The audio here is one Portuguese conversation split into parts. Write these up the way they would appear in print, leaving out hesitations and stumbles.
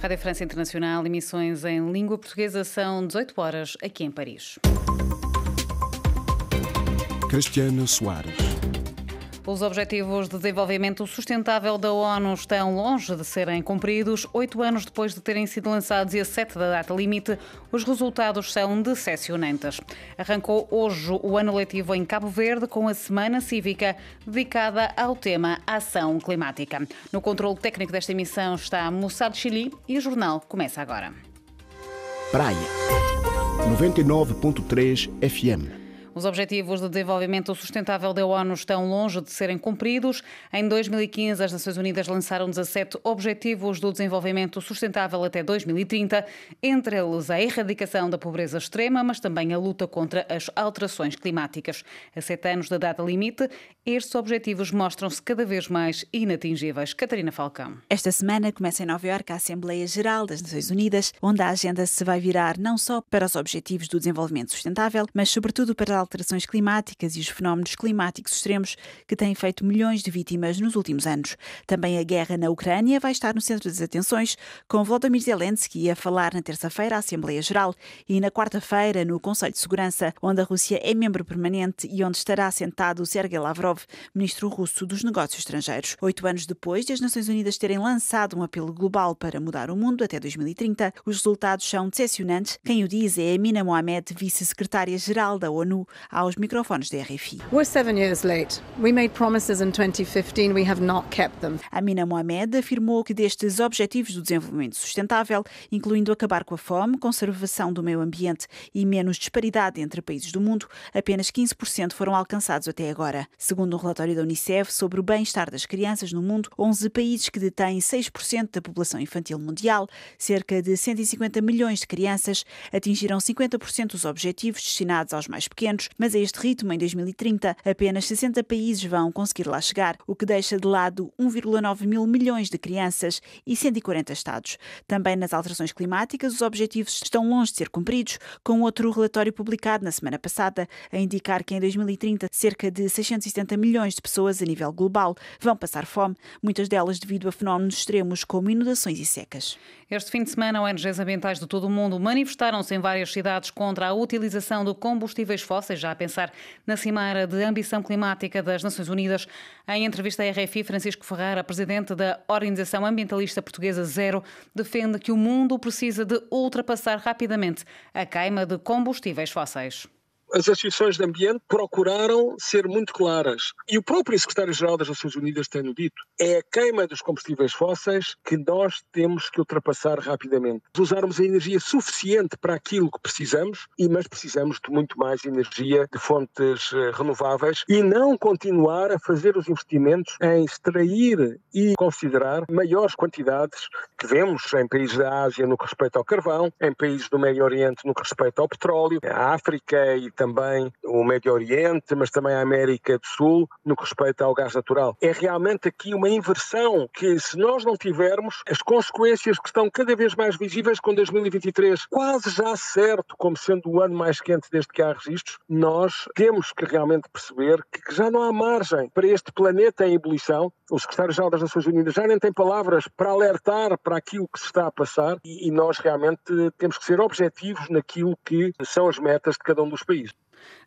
Rádio França Internacional, emissões em língua portuguesa, são 18 horas aqui em Paris. Cristiana Soares. Os Objetivos de Desenvolvimento Sustentável da ONU estão longe de serem cumpridos. 8 anos depois de terem sido lançados e a 7 da data limite, os resultados são decepcionantes. Arrancou hoje o ano letivo em Cabo Verde com a Semana Cívica dedicada ao tema Ação Climática. No controle técnico desta emissão está Moussad Chili e o jornal começa agora. Praia 99.3 FM. Os Objetivos de Desenvolvimento Sustentável da ONU estão longe de serem cumpridos. Em 2015, as Nações Unidas lançaram 17 Objetivos do Desenvolvimento Sustentável até 2030, entre eles a erradicação da pobreza extrema, mas também a luta contra as alterações climáticas. A 7 anos da data limite, estes objetivos mostram-se cada vez mais inatingíveis. Catarina Falcão. Esta semana começa em Nova Iorque a Assembleia Geral das Nações Unidas, onde a agenda se vai virar não só para os Objetivos do Desenvolvimento Sustentável, mas sobretudo para alterações climáticas e os fenómenos climáticos extremos que têm feito milhões de vítimas nos últimos anos. Também a guerra na Ucrânia vai estar no centro das atenções, com Volodymyr Zelensky a falar na terça-feira à Assembleia Geral e na quarta-feira no Conselho de Segurança, onde a Rússia é membro permanente e onde estará sentado Sergei Lavrov, ministro russo dos Negócios Estrangeiros. 8 anos depois de as Nações Unidas terem lançado um apelo global para mudar o mundo até 2030, os resultados são decepcionantes. Quem o diz é Amina Mohamed, vice-secretária-geral da ONU, aos microfones da RFI. We're 7 years late. We made promises in 2015, we have not kept them. Amina Mohamed afirmou que destes Objetivos do Desenvolvimento Sustentável, incluindo acabar com a fome, conservação do meio ambiente e menos disparidade entre países do mundo, apenas 15% foram alcançados até agora. Segundo um relatório da Unicef sobre o bem-estar das crianças no mundo, 11 países que detêm 6% da população infantil mundial, cerca de 150 milhões de crianças, atingiram 50% dos objetivos destinados aos mais pequenos, mas a este ritmo, em 2030, apenas 60 países vão conseguir lá chegar, o que deixa de lado 1,9 mil milhões de crianças e 140 Estados. Também nas alterações climáticas, os objetivos estão longe de ser cumpridos, com outro relatório publicado na semana passada a indicar que em 2030 cerca de 670 milhões de pessoas a nível global vão passar fome, muitas delas devido a fenómenos extremos como inundações e secas. Este fim de semana, ONGs ambientais de todo o mundo manifestaram-se em várias cidades contra a utilização de combustíveis fósseis, já a pensar na Cimeira de Ambição Climática das Nações Unidas. Em entrevista à RFI, Francisco Ferreira, presidente da Organização Ambientalista Portuguesa Zero, defende que o mundo precisa de ultrapassar rapidamente a queima de combustíveis fósseis. As associações de ambiente procuraram ser muito claras. E o próprio secretário-geral das Nações Unidas tem-no dito. É a queima dos combustíveis fósseis que nós temos que ultrapassar rapidamente. Usarmos a energia suficiente para aquilo que precisamos, mas precisamos de muito mais energia de fontes renováveis e não continuar a fazer os investimentos em extrair e considerar maiores quantidades que vemos em países da Ásia no que respeita ao carvão, em países do Médio Oriente no que respeita ao petróleo, a África e também o Médio Oriente, mas também a América do Sul, no que respeita ao gás natural. É realmente aqui uma inversão que, se nós não tivermos, as consequências que estão cada vez mais visíveis com 2023 quase já certo como sendo o ano mais quente desde que há registros, nós temos que realmente perceber que já não há margem para este planeta em ebulição. O secretário-geral das Nações Unidas já nem tem palavras para alertar para aquilo que se está a passar e nós realmente temos que ser objetivos naquilo que são as metas de cada um dos países.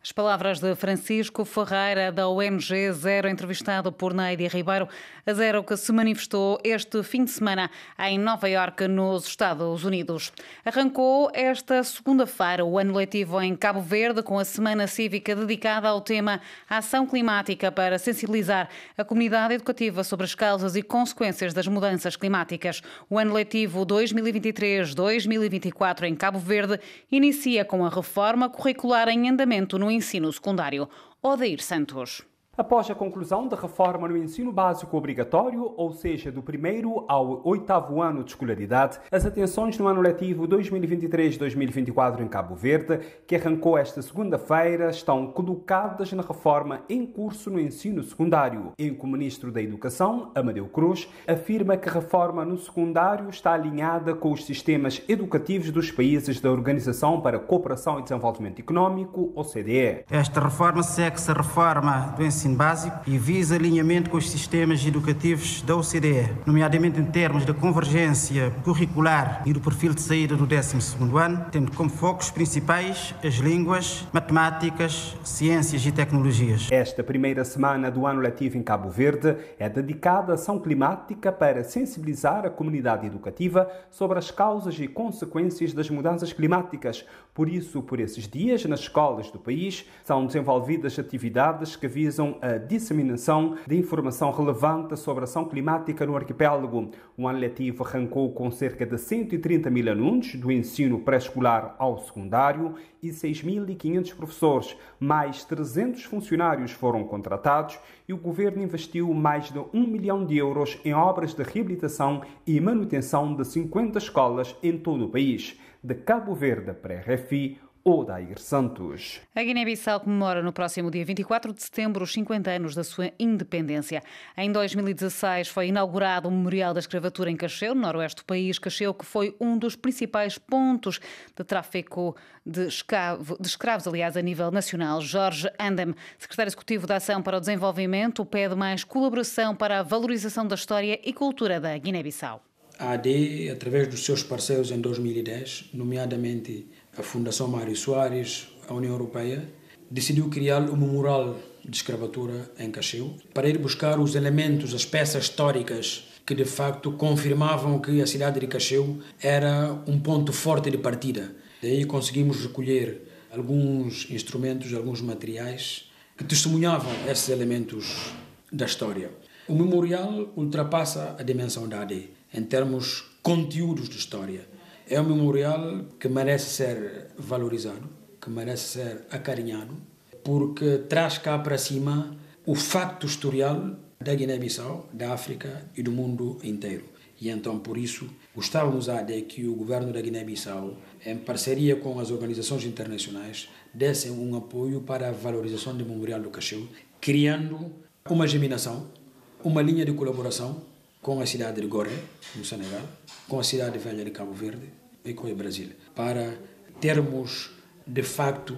As palavras de Francisco Ferreira, da ONG Zero, entrevistado por Neide Ribeiro. A Zero que se manifestou este fim de semana em Nova Iorque, nos Estados Unidos. Arrancou esta segunda-feira o ano letivo em Cabo Verde, com a Semana Cívica dedicada ao tema Ação Climática, para sensibilizar a comunidade educativa sobre as causas e consequências das mudanças climáticas. O ano letivo 2023-2024 em Cabo Verde inicia com a reforma curricular em andamento no ensino secundário. Odair Santos. Após a conclusão da reforma no ensino básico obrigatório, ou seja, do 1º ao 8º ano de escolaridade, as atenções no ano letivo 2023-2024 em Cabo Verde, que arrancou esta segunda-feira, estão colocadas na reforma em curso no ensino secundário, em que o Ministro da Educação, Amadeu Cruz, afirma que a reforma no secundário está alinhada com os sistemas educativos dos países da Organização para a Cooperação e Desenvolvimento Económico, OCDE. Esta reforma segue-se a reforma do ensino ensino básico e visa alinhamento com os sistemas educativos da OCDE, nomeadamente em termos da convergência curricular e do perfil de saída do 12º ano, tendo como focos principais as línguas, matemáticas, ciências e tecnologias. Esta primeira semana do ano letivo em Cabo Verde é dedicada à ação climática para sensibilizar a comunidade educativa sobre as causas e consequências das mudanças climáticas. Por isso, por esses dias, nas escolas do país, são desenvolvidas atividades que visam a disseminação de informação relevante sobre a ação climática no arquipélago. O ano letivo arrancou com cerca de 130 mil alunos, do ensino pré-escolar ao secundário, e 6.500 professores. Mais 300 funcionários foram contratados e o governo investiu mais de 1 milhão de euros em obras de reabilitação e manutenção de 50 escolas em todo o país. De Cabo Verde para a RFI, Odair Santos. A Guiné-Bissau comemora no próximo dia 24 de setembro os 50 anos da sua independência. Em 2016 foi inaugurado o Memorial da Escravatura em Cacheu, no noroeste do país. Cacheu, que foi um dos principais pontos de tráfico de escravos, a nível nacional. Jorge Andem, secretário executivo da Ação para o Desenvolvimento, pede mais colaboração para a valorização da história e cultura da Guiné-Bissau. A AD, através dos seus parceiros em 2010, nomeadamente a Fundação Mário Soares, a União Europeia, decidiu criar o Memorial de Escravatura em Cacheu para ir buscar os elementos, as peças históricas que de facto confirmavam que a cidade de Cacheu era um ponto forte de partida. Daí conseguimos recolher alguns instrumentos, alguns materiais que testemunhavam esses elementos da história. O memorial ultrapassa a dimensão da AD em termos conteúdos de história. É um memorial que merece ser valorizado, que merece ser acarinhado, porque traz cá para cima o facto historial da Guiné-Bissau, da África e do mundo inteiro. E então, por isso, gostávamos de que o governo da Guiné-Bissau, em parceria com as organizações internacionais, dessem um apoio para a valorização do Memorial do Cacheu, criando uma geminação, uma linha de colaboração com a cidade de Gorée, no Senegal, com a cidade velha de Cabo Verde e com o Brasil, para termos, de facto,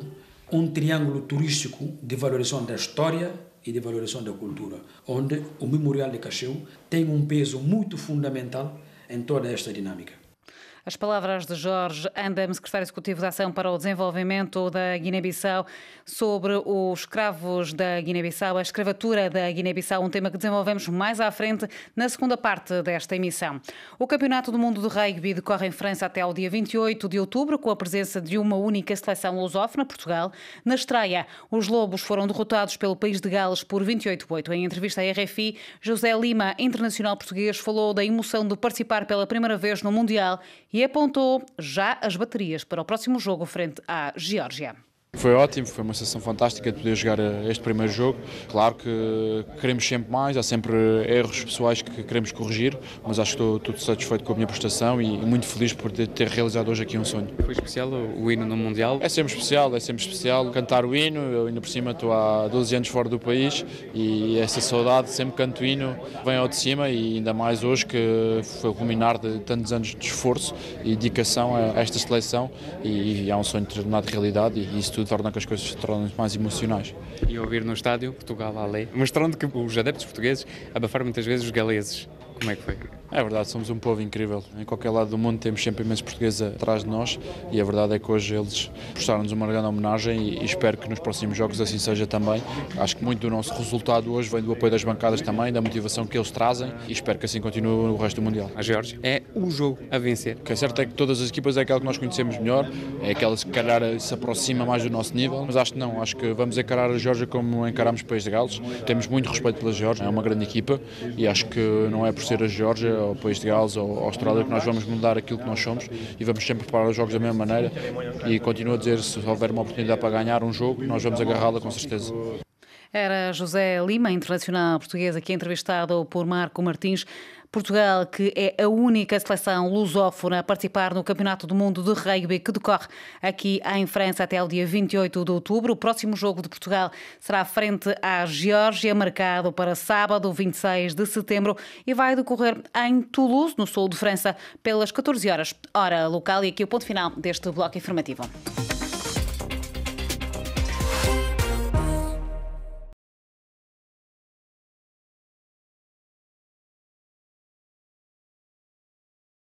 um triângulo turístico de valorização da história e de valorização da cultura, onde o Memorial de Cacheu tem um peso muito fundamental em toda esta dinâmica. As palavras de Jorge Andem, secretário executivo da Ação para o Desenvolvimento da Guiné-Bissau, sobre os escravos da Guiné-Bissau, a escravatura da Guiné-Bissau, um tema que desenvolvemos mais à frente na segunda parte desta emissão. O Campeonato do Mundo de Rugby decorre em França até ao dia 28 de outubro, com a presença de uma única seleção lusófona, Portugal. Na estreia, os Lobos foram derrotados pelo país de Gales por 28-8. Em entrevista à RFI, José Lima, internacional português, falou da emoção de participar pela primeira vez no Mundial e apontou já as baterias para o próximo jogo frente à Geórgia. Foi ótimo, foi uma sensação fantástica de poder jogar este primeiro jogo. Claro que queremos sempre mais, há sempre erros pessoais que queremos corrigir, mas acho que estou tudo satisfeito com a minha prestação e muito feliz por ter realizado hoje aqui um sonho. Foi especial o hino no Mundial? É sempre especial cantar o hino. Eu ainda por cima estou há 12 anos fora do país e essa saudade, sempre canto o hino, vem ao de cima, e ainda mais hoje, que foi o culminar de tantos anos de esforço e dedicação a esta seleção, e há um sonho tornado realidade, e isso tudo torna que as coisas se tornem mais emocionais. E ouvir no estádio Portugal à lei, mostrando que os adeptos portugueses abafaram muitas vezes os galeses. Como é que foi? É verdade, somos um povo incrível. Em qualquer lado do mundo temos sempre imensos portugueses atrás de nós, e a verdade é que hoje eles prestaram-nos uma grande homenagem, e espero que nos próximos jogos assim seja também. Acho que muito do nosso resultado hoje vem do apoio das bancadas também, da motivação que eles trazem, e espero que assim continue o resto do Mundial. A Geórgia é o jogo a vencer. O que é certo é que todas as equipas é aquela que nós conhecemos melhor, é aquela que calhar se aproxima mais do nosso nível, mas acho que não, acho que vamos encarar a Geórgia como encaramos o país de Gales. Temos muito respeito pela Geórgia, é uma grande equipa, e acho que não é por ser a Geórgia ou o país de Gales ou a Austrália que nós vamos mudar aquilo que nós somos, e vamos sempre preparar os jogos da mesma maneira, e continuo a dizer, se houver uma oportunidade para ganhar um jogo, nós vamos agarrá-la com certeza. Era José Lima, internacional português, aqui entrevistado por Marco Martins. Portugal, que é a única seleção lusófona a participar no Campeonato do Mundo de Rugby, que decorre aqui em França até ao dia 28 de outubro. O próximo jogo de Portugal será frente à Geórgia, marcado para sábado, 26 de setembro, e vai decorrer em Toulouse, no sul de França, pelas 14 horas, hora local. E aqui o ponto final deste bloco informativo.